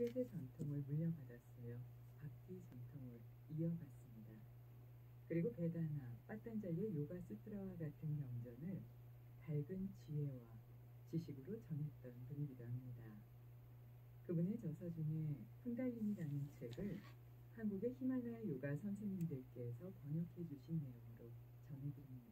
티베트의 전통을 물려받았어요. 박티 전통을 이어갔습니다. 그리고 베다나, 빠탄자리의 요가 수트라와 같은 경전을 밝은 지혜와 지식으로 전했던 분이기도 합니다. 그분의 저서 중에 쿤달리니라는 책을 한국의 히말라야 요가 선생님들께서 번역해 주신 내용으로 전해드립니다.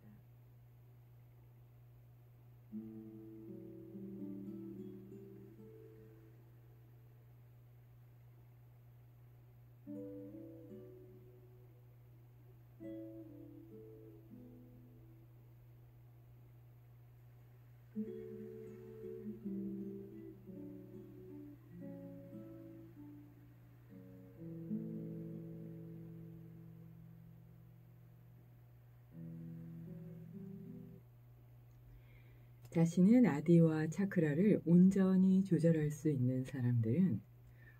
자신의 나디와 차크라를 온전히 조절할 수 있는 사람들은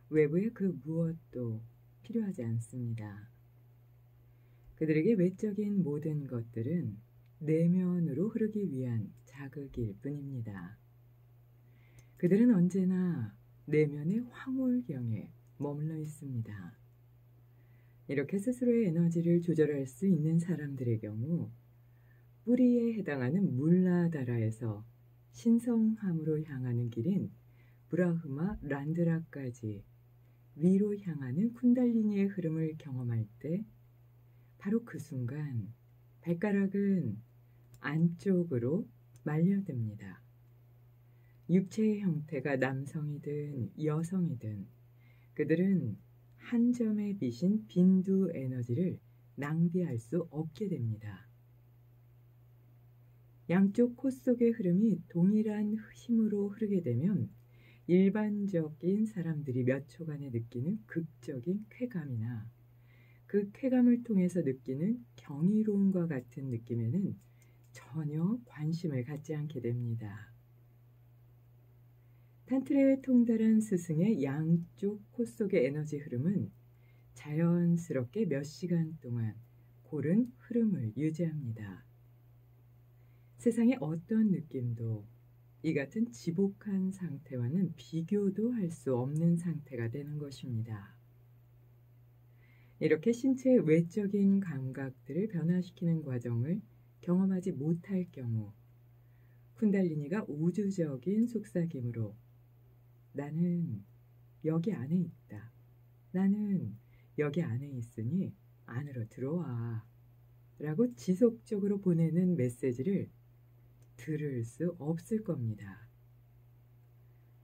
외부의 그 무엇도 필요하지 않습니다. 그들에게 외적인 모든 것들은 내면으로 흐르기 위한 자극일 뿐입니다. 그들은 언제나 내면의 황홀경에 머물러 있습니다. 이렇게 스스로의 에너지를 조절할 수 있는 사람들의 경우 뿌리에 해당하는 물라다라에서 신성함으로 향하는 길인 브라흐마 란드라까지 위로 향하는 쿤달리니의 흐름을 경험할 때 바로 그 순간 발가락은 안쪽으로 말려듭니다. 육체의 형태가 남성이든 여성이든 그들은 한 점에 비신 빈두 에너지를 낭비할 수 없게 됩니다. 양쪽 코 속의 흐름이 동일한 힘으로 흐르게 되면 일반적인 사람들이 몇 초간에 느끼는 극적인 쾌감이나 그 쾌감을 통해서 느끼는 경이로움과 같은 느낌에는 전혀 관심을 갖지 않게 됩니다. 탄트레의 통달한 스승의 양쪽 코 속의 에너지 흐름은 자연스럽게 몇 시간 동안 고른 흐름을 유지합니다. 세상의 어떤 느낌도 이 같은 지복한 상태와는 비교도 할 수 없는 상태가 되는 것입니다. 이렇게 신체의 외적인 감각들을 변화시키는 과정을 경험하지 못할 경우 쿤달리니가 우주적인 속삭임으로 나는 여기 안에 있다. 나는 여기 안에 있으니 안으로 들어와. 라고 지속적으로 보내는 메시지를 들을 수 없을 겁니다.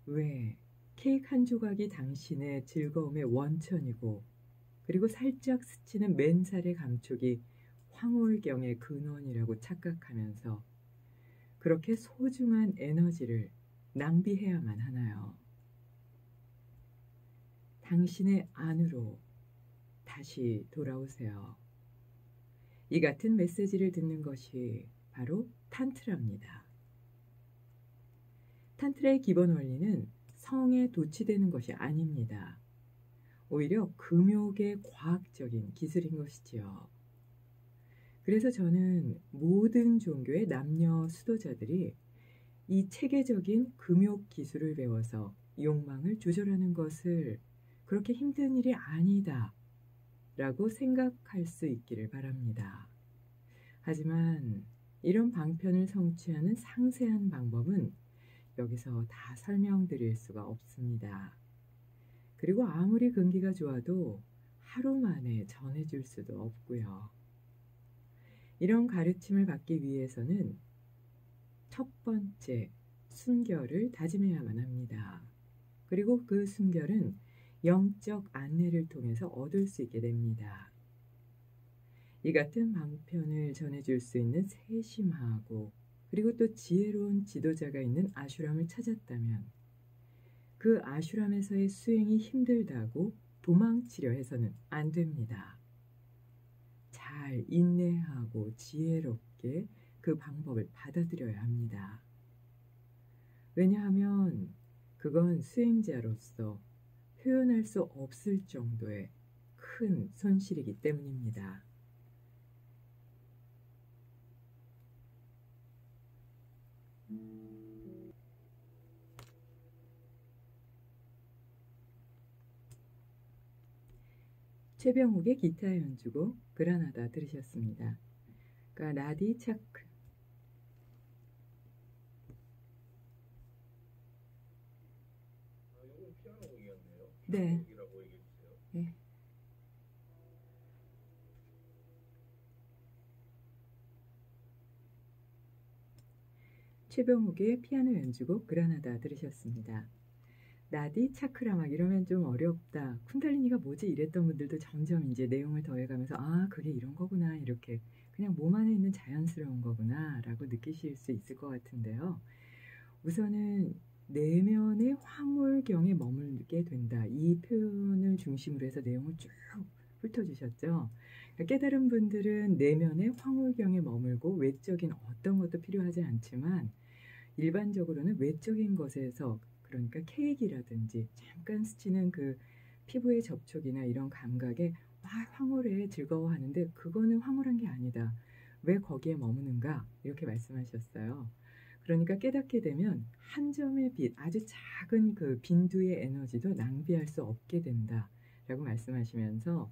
왜? 케이크 한 조각이 당신의 즐거움의 원천이고 그리고 살짝 스치는 맨살의 감촉이 황홀경의 근원이라고 착각하면서 그렇게 소중한 에너지를 낭비해야만 하나요? 당신의 안으로 다시 돌아오세요. 이 같은 메시지를 듣는 것이 바로 탄트라입니다. 탄트라의 기본 원리는 성에 도취되는 것이 아닙니다. 오히려 금욕의 과학적인 기술인 것이지요. 그래서 저는 모든 종교의 남녀 수도자들이 이 체계적인 금욕 기술을 배워서 욕망을 조절하는 것을 그렇게 힘든 일이 아니다 라고 생각할 수 있기를 바랍니다. 하지만 이런 방편을 성취하는 상세한 방법은 여기서 다 설명드릴 수가 없습니다. 그리고 아무리 근기가 좋아도 하루 만에 전해줄 수도 없고요. 이런 가르침을 받기 위해서는 첫 번째 순결을 다짐해야만 합니다. 그리고 그 순결은 영적 안내를 통해서 얻을 수 있게 됩니다. 이 같은 방편을 전해줄 수 있는 세심하고 그리고 또 지혜로운 지도자가 있는 아슈람을 찾았다면 그 아슈람에서의 수행이 힘들다고 도망치려 해서는 안 됩니다. 잘 인내하고 지혜롭게 그 방법을 받아들여야 합니다. 왜냐하면 그건 수행자로서 표현할 수 없을 정도의 큰 손실이기 때문입니다. 최병욱의 기타 연주곡 그라나다 들으셨습니다. 그러니까 나디 차크. 이건 피아노 곡이었네요. 네. 피아노 곡이라고 얘기해 주세요. 네. 최병욱의 피아노 연주곡 그라나다 들으셨습니다. 나디 차크라 막 이러면 좀 어렵다. 쿤달리니가 뭐지 이랬던 분들도 점점 이제 내용을 더해가면서 아 그게 이런 거구나 이렇게 그냥 몸 안에 있는 자연스러운 거구나 라고 느끼실 수 있을 것 같은데요. 우선은 내면의 황홀경에 머물게 된다. 이 표현을 중심으로 해서 내용을 쭉 훑어주셨죠. 그러니까 깨달은 분들은 내면의 황홀경에 머물고 외적인 어떤 것도 필요하지 않지만 일반적으로는 외적인 것에서 그러니까 케이크라든지 잠깐 스치는 그 피부의 접촉이나 이런 감각에 와 황홀해 즐거워하는데 그거는 황홀한 게 아니다. 왜 거기에 머무는가? 이렇게 말씀하셨어요. 그러니까 깨닫게 되면 한 점의 빛, 아주 작은 그 빈두의 에너지도 낭비할 수 없게 된다. 라고 말씀하시면서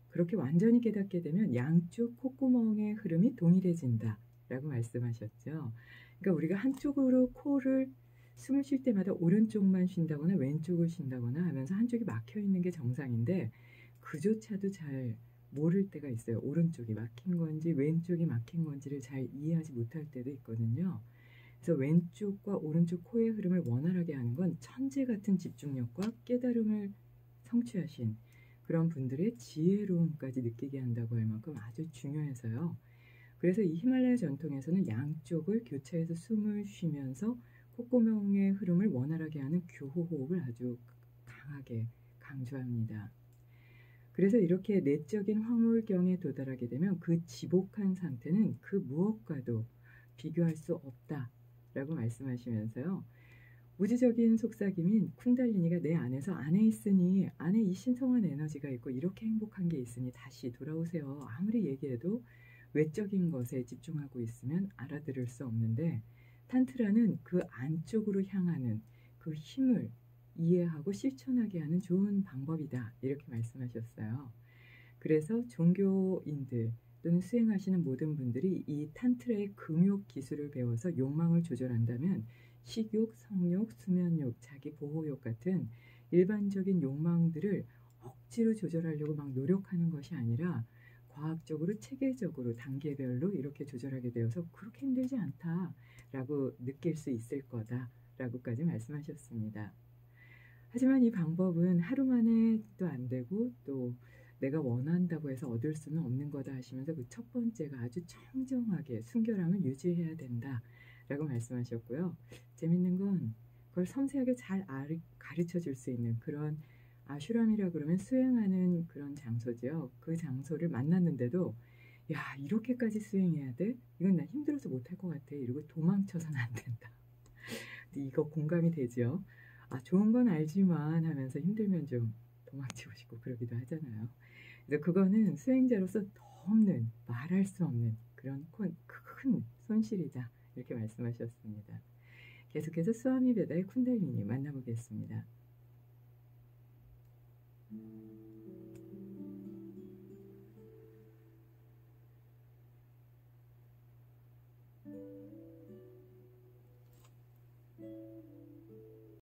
그렇게 완전히 깨닫게 되면 양쪽 콧구멍의 흐름이 동일해진다. 라고 말씀하셨죠. 그러니까 우리가 한쪽으로 코를 숨을 쉴 때마다 오른쪽만 쉰다거나 왼쪽을 쉰다거나 하면서 한쪽이 막혀 있는 게 정상인데 그조차도 잘 모를 때가 있어요. 오른쪽이 막힌 건지 왼쪽이 막힌 건지를 잘 이해하지 못할 때도 있거든요. 그래서 왼쪽과 오른쪽 코의 흐름을 원활하게 하는 건 천재 같은 집중력과 깨달음을 성취하신 그런 분들의 지혜로움까지 느끼게 한다고 할 만큼 아주 중요해서요. 그래서 이 히말라야 전통에서는 양쪽을 교차해서 숨을 쉬면서 콧구멍의 흐름을 원활하게 하는 교호호흡을 아주 강하게 강조합니다. 그래서 이렇게 내적인 황홀경에 도달하게 되면 그 지복한 상태는 그 무엇과도 비교할 수 없다라고 말씀하시면서요. 우주적인 속삭임인 쿤달리니가 내 안에서 안에 있으니 안에 이 신성한 에너지가 있고 이렇게 행복한 게 있으니 다시 돌아오세요. 아무리 얘기해도 외적인 것에 집중하고 있으면 알아들을 수 없는데 탄트라는 그 안쪽으로 향하는 그 힘을 이해하고 실천하게 하는 좋은 방법이다. 이렇게 말씀하셨어요. 그래서 종교인들 또는 수행하시는 모든 분들이 이 탄트라의 금욕 기술을 배워서 욕망을 조절한다면 식욕, 성욕, 수면욕, 자기 보호욕 같은 일반적인 욕망들을 억지로 조절하려고 막 노력하는 것이 아니라 과학적으로 체계적으로 단계별로 이렇게 조절하게 되어서 그렇게 힘들지 않다라고 느낄 수 있을 거다라고까지 말씀하셨습니다. 하지만 이 방법은 하루 만에도 안 되고 또 내가 원한다고 해서 얻을 수는 없는 거다 하시면서 그 첫 번째가 아주 청정하게 순결함을 유지해야 된다라고 말씀하셨고요. 재밌는 건 그걸 섬세하게 잘 가르쳐 줄 수 있는 그런 아슈람이라 그러면 수행하는 그런 장소죠. 그 장소를 만났는데도 야 이렇게까지 수행해야 돼? 이건 나 힘들어서 못할 것 같아. 이러고 도망쳐서는 안 된다. 이거 공감이 되죠? 아 좋은 건 알지만 하면서 힘들면 좀 도망치고 싶고 그러기도 하잖아요. 그래서 그거는 수행자로서 더 없는 말할 수 없는 그런 큰 손실이다. 이렇게 말씀하셨습니다. 계속해서 스와미 베다의 쿤달리니 만나보겠습니다.